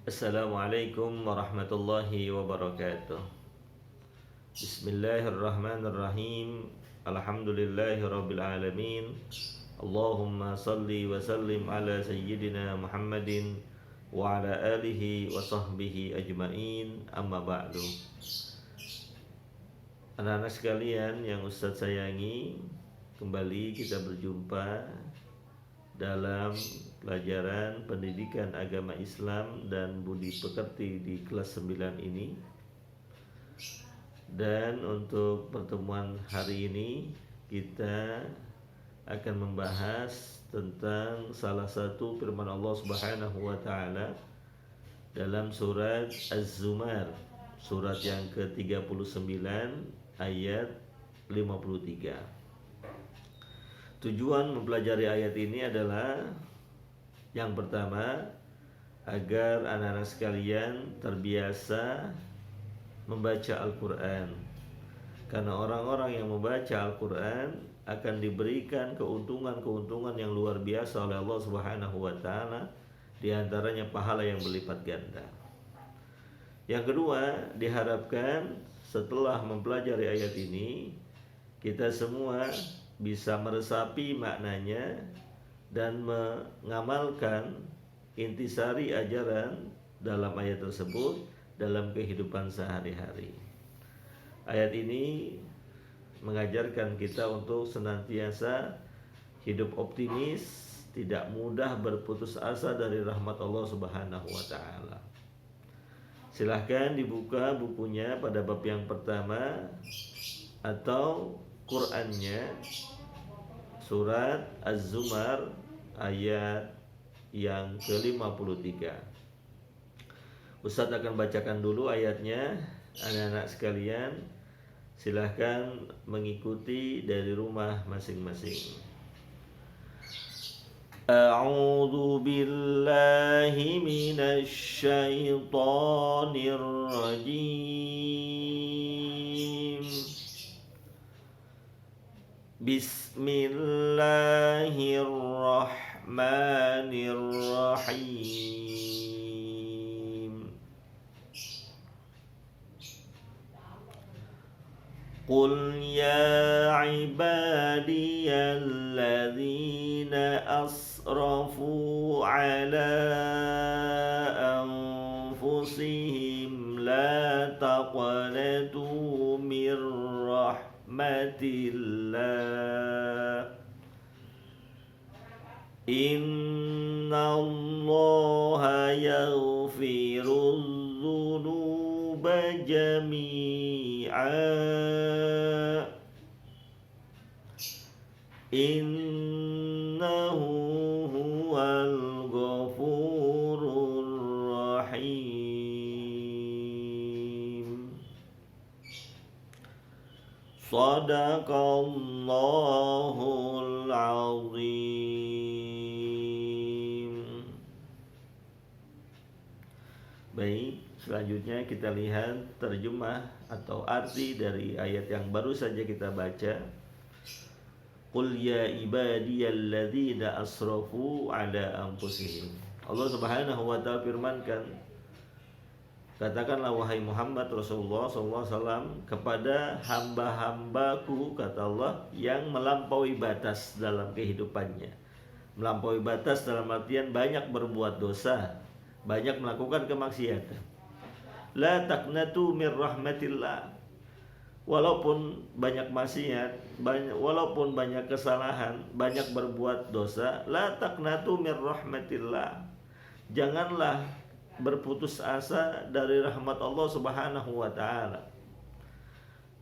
Assalamualaikum warahmatullahi wabarakatuh. Bismillahirrahmanirrahim. Alhamdulillahirabbil alamin. Allahumma salli wa sallim ala sayyidina Muhammadin wa ala alihi wa sahbihi ajmain. Amma ba'du. Anak-anak sekalian yang Ustadz sayangi, kembali kita berjumpa dalam pelajaran pendidikan agama Islam dan budi pekerti di kelas 9 ini. Dan untuk pertemuan hari ini kita akan membahas tentang salah satu firman Allah Subhanahu wa taala dalam surat Az-Zumar, surat yang ke-39 ayat 53. Tujuan mempelajari ayat ini adalah yang pertama, agar anak-anak sekalian terbiasa membaca Al-Quran. Karena orang-orang yang membaca Al-Quran akan diberikan keuntungan-keuntungan yang luar biasa oleh Allah Subhanahu wa taala, di antaranya pahala yang berlipat ganda. Yang kedua, diharapkan setelah mempelajari ayat ini kita semua bisa meresapi maknanya dan mengamalkan intisari ajaran dalam ayat tersebut dalam kehidupan sehari-hari. Ayat ini mengajarkan kita untuk senantiasa hidup optimis, tidak mudah berputus asa dari rahmat Allah Subhanahu wa taala. Silahkan dibuka bukunya pada bab yang pertama atau Qur'annya, surat Az-Zumar ayat yang ke-53. Ustadz akan bacakan dulu ayatnya. Anak-anak sekalian, silahkan mengikuti dari rumah masing-masing. A'udzu billahi minasy syaithanir rajim. Bismillahirrahmanirrahim. Qul ya ibadiyalladzina asrafu ala anfusihim la taqnatu mir rahmatillah. Innallaha yaghfirudz dzunuba jami'a. Innahu huwal ghafurur rahim. Shadaqallahul azim. Baik, selanjutnya kita lihat terjemah atau arti dari ayat yang baru saja kita baca. Qul ya ibadiyalladzina asrafu ala anfusihim. Allah Subhanahu wa taala firmankan, katakanlah wahai Muhammad Rasulullah SAW kepada hamba-hambaku, kata Allah, yang melampaui batas dalam kehidupannya. Melampaui batas dalam artian banyak berbuat dosa, banyak melakukan kemaksiatan. La taqnatu mir rahmatillah. Walaupun banyak maksiat, walaupun banyak kesalahan, banyak berbuat dosa, la taqnatu mir rahmatillah. Janganlah berputus asa dari rahmat Allah Subhanahu wa taala.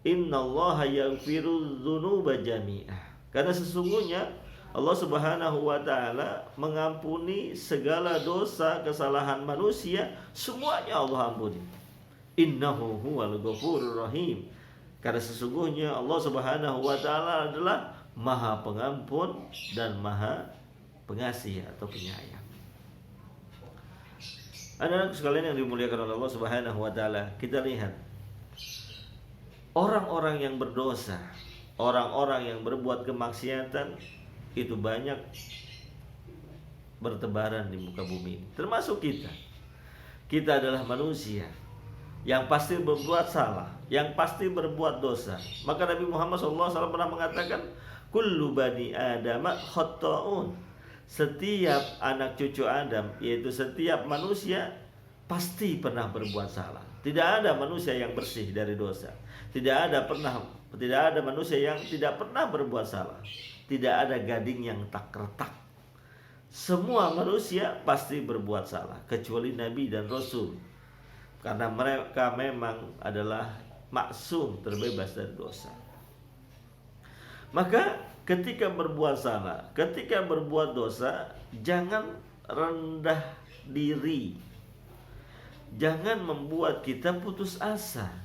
Innallaha yaghfirudz dzunuba jami'ah. Karena sesungguhnya Allah Subhanahu wa taala mengampuni segala dosa kesalahan manusia, semuanya Allah ampuni. Innahu huwal ghafurur rahim. Karena sesungguhnya Allah Subhanahu wa taala adalah Maha Pengampun dan Maha Pengasih atau Penyayang. Anak-anak sekalian yang dimuliakan oleh Allah Subhanahu wa taala, kita lihat orang-orang yang berdosa, orang-orang yang berbuat kemaksiatan itu banyak bertebaran di muka bumi, termasuk kita. Kita adalah manusia yang pasti berbuat salah, yang pasti berbuat dosa. Maka Nabi Muhammad SAW pernah mengatakan, kullu bani Adam khata'un. Setiap anak cucu Adam, yaitu setiap manusia, pasti pernah berbuat salah. Tidak ada manusia yang bersih dari dosa. Tidak ada manusia yang tidak pernah berbuat salah. Tidak ada gading yang tak retak. Semua manusia pasti berbuat salah, kecuali Nabi dan Rasul, karena mereka memang adalah maksum, terbebas dari dosa. Maka ketika berbuat salah, ketika berbuat dosa, jangan rendah diri. Jangan membuat kita putus asa.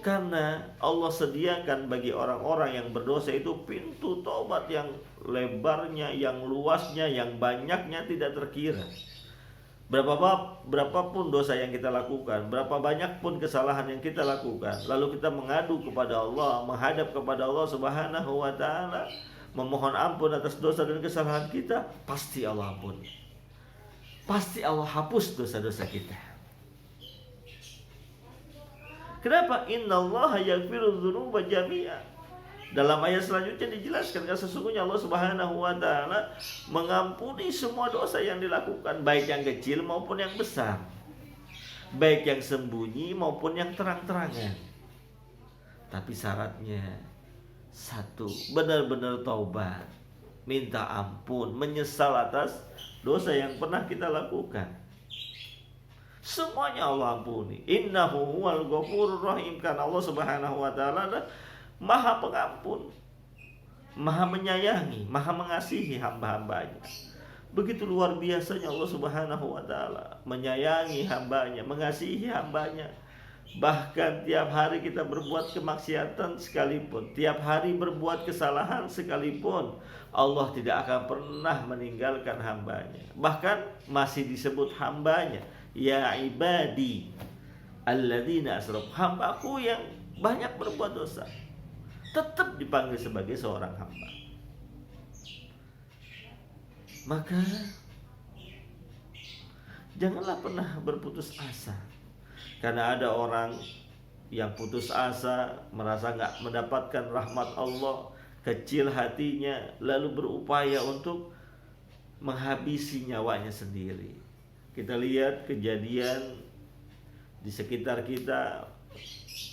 Karena Allah sediakan bagi orang-orang yang berdosa itu pintu taubat yang lebarnya, yang luasnya, yang banyaknya tidak terkira. Berapapun dosa yang kita lakukan, berapa banyak pun kesalahan yang kita lakukan, lalu kita mengadu kepada Allah, menghadap kepada Allah Subhanahu wa ta'ala, memohon ampun atas dosa dan kesalahan kita, pasti Allah ampuni. Pasti Allah hapus dosa-dosa kita. Kenapa? Innallaha yaghfiru dzunuba jami'a. Dalam ayat selanjutnya dijelaskan karena sesungguhnya Allah Subhanahu wa ta'ala mengampuni semua dosa yang dilakukan, baik yang kecil maupun yang besar, baik yang sembunyi maupun yang terang-terangan. Tapi syaratnya satu, benar-benar taubat, minta ampun, menyesal atas dosa yang pernah kita lakukan. Semuanya Allah ampuni. Innahu huwal ghafurur rahim. Karena Allah Subhanahu wa ta'ala adalah Maha Pengampun, Maha menyayangi, Maha mengasihi hamba-hambanya. Begitu luar biasanya Allah Subhanahu wa ta'ala menyayangi hambanya, mengasihi hambanya. Bahkan tiap hari kita berbuat kemaksiatan sekalipun, tiap hari berbuat kesalahan sekalipun, Allah tidak akan pernah meninggalkan hambanya. Bahkan masih disebut hambanya, ya ibadi alladzina asrafu, hambaku yang banyak berbuat dosa, tetap dipanggil sebagai seorang hamba. Maka janganlah pernah berputus asa. Karena ada orang yang putus asa, merasa gak mendapatkan rahmat Allah, kecil hatinya, lalu berupaya untuk menghabisi nyawanya sendiri. Kita lihat kejadian di sekitar kita,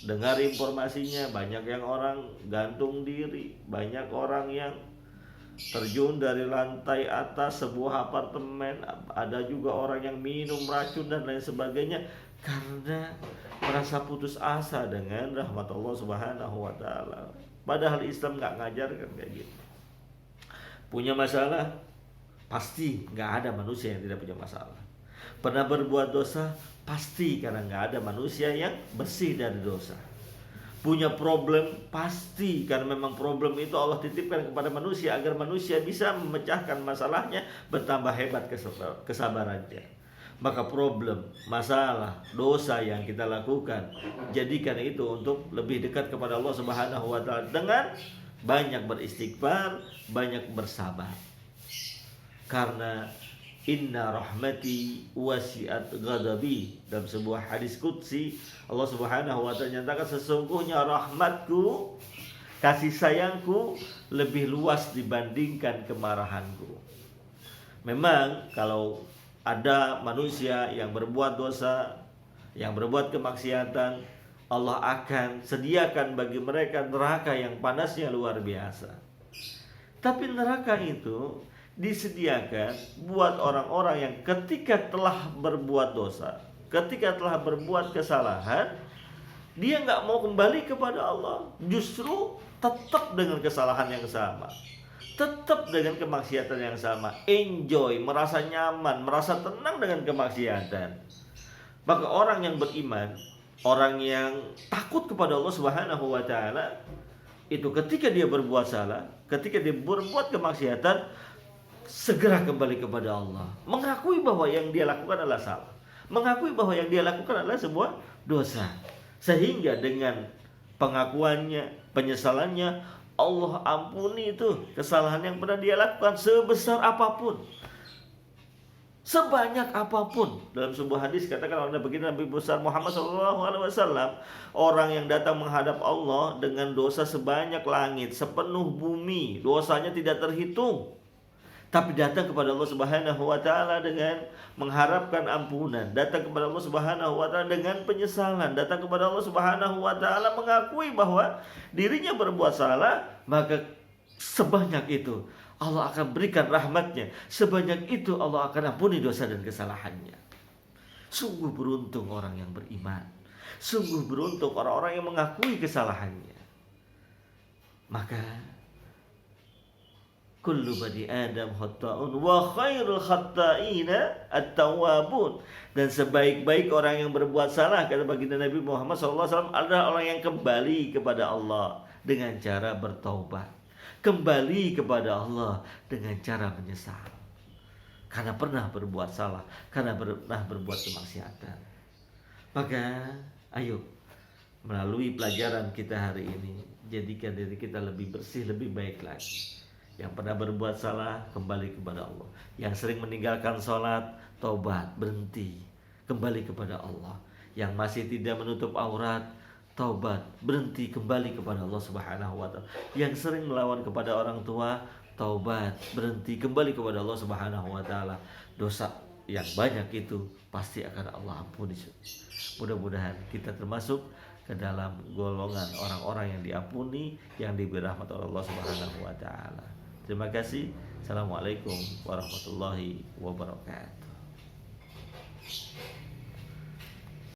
dengar informasinya, banyak yang orang gantung diri, banyak orang yang terjun dari lantai atas sebuah apartemen, ada juga orang yang minum racun dan lain sebagainya, karena merasa putus asa dengan rahmat Allah Subhanahu wa ta'ala. Padahal Islam gak ngajarkan kayak gitu. Punya masalah, pasti gak ada manusia yang tidak punya masalah. Pernah berbuat dosa, pasti, karena gak ada manusia yang bersih dari dosa. Punya problem, pasti, karena memang problem itu Allah titipkan kepada manusia agar manusia bisa memecahkan masalahnya, bertambah hebat kesabarannya. Maka problem, masalah, dosa yang kita lakukan, jadikan itu untuk lebih dekat kepada Allah Subhanahu wa ta'ala dengan banyak beristighfar, banyak bersabar. Karena inna rahmati wasi'at ghadabi, dalam sebuah hadis qudsi Allah Subhanahu wa ta'ala nyatakan, sesungguhnya rahmatku, kasih sayangku lebih luas dibandingkan kemarahanku. Memang kalau ada manusia yang berbuat dosa, yang berbuat kemaksiatan, Allah akan sediakan bagi mereka neraka yang panasnya luar biasa. Tapi neraka itu disediakan buat orang-orang yang ketika telah berbuat dosa, ketika telah berbuat kesalahan, dia gak mau kembali kepada Allah, justru tetap dengan kesalahan yang sama, tetap dengan kemaksiatan yang sama, enjoy, merasa nyaman, merasa tenang dengan kemaksiatan. Maka orang yang beriman, orang yang takut kepada Allah Subhanahu wa ta'ala, itu ketika dia berbuat salah, ketika dia berbuat kemaksiatan, segera kembali kepada Allah, mengakui bahwa yang dia lakukan adalah salah, mengakui bahwa yang dia lakukan adalah sebuah dosa, sehingga dengan pengakuannya, penyesalannya, Allah ampuni itu kesalahan yang pernah dia lakukan sebesar apapun. Sebanyak apapun. Dalam sebuah hadis katakan oleh begini Nabi besar Muhammad SAW, orang yang datang menghadap Allah dengan dosa sebanyak langit, sepenuh bumi, dosanya tidak terhitung, tapi datang kepada Allah Subhanahu wa taala dengan mengharapkan ampunan, datang kepada Allah Subhanahu wa taala dengan penyesalan, datang kepada Allah Subhanahu wa taala mengakui bahwa dirinya berbuat salah, maka sebanyak itu Allah akan berikan rahmatnya, sebanyak itu Allah akan ampuni dosa dan kesalahannya. Sungguh beruntung orang yang beriman, sungguh beruntung orang-orang yang mengakui kesalahannya. Maka kullu bani Adam khata'un wa khairul khata'ina at-tawwabun. Dan sebaik-baik orang yang berbuat salah, kata baginda Nabi Muhammad SAW, adalah orang yang kembali kepada Allah dengan cara bertaubat, kembali kepada Allah dengan cara menyesal karena pernah berbuat salah, karena pernah berbuat kemaksiatan. Maka ayo, melalui pelajaran kita hari ini, jadikan diri kita lebih bersih, lebih baik lagi. Yang pernah berbuat salah, kembali kepada Allah. Yang sering meninggalkan sholat, taubat, berhenti, kembali kepada Allah. Yang masih tidak menutup aurat, taubat, berhenti, kembali kepada Allah Subhanahu wa taala. Yang sering melawan kepada orang tua, taubat, berhenti, kembali kepada Allah Subhanahu wa taala. Dosa yang banyak itu pasti akan Allah ampuni. Mudah-mudahan kita termasuk ke dalam golongan orang-orang yang diampuni, yang diberi rahmat oleh Allah Subhanahu wa taala. Terima kasih. Assalamualaikum warahmatullahi wabarakatuh.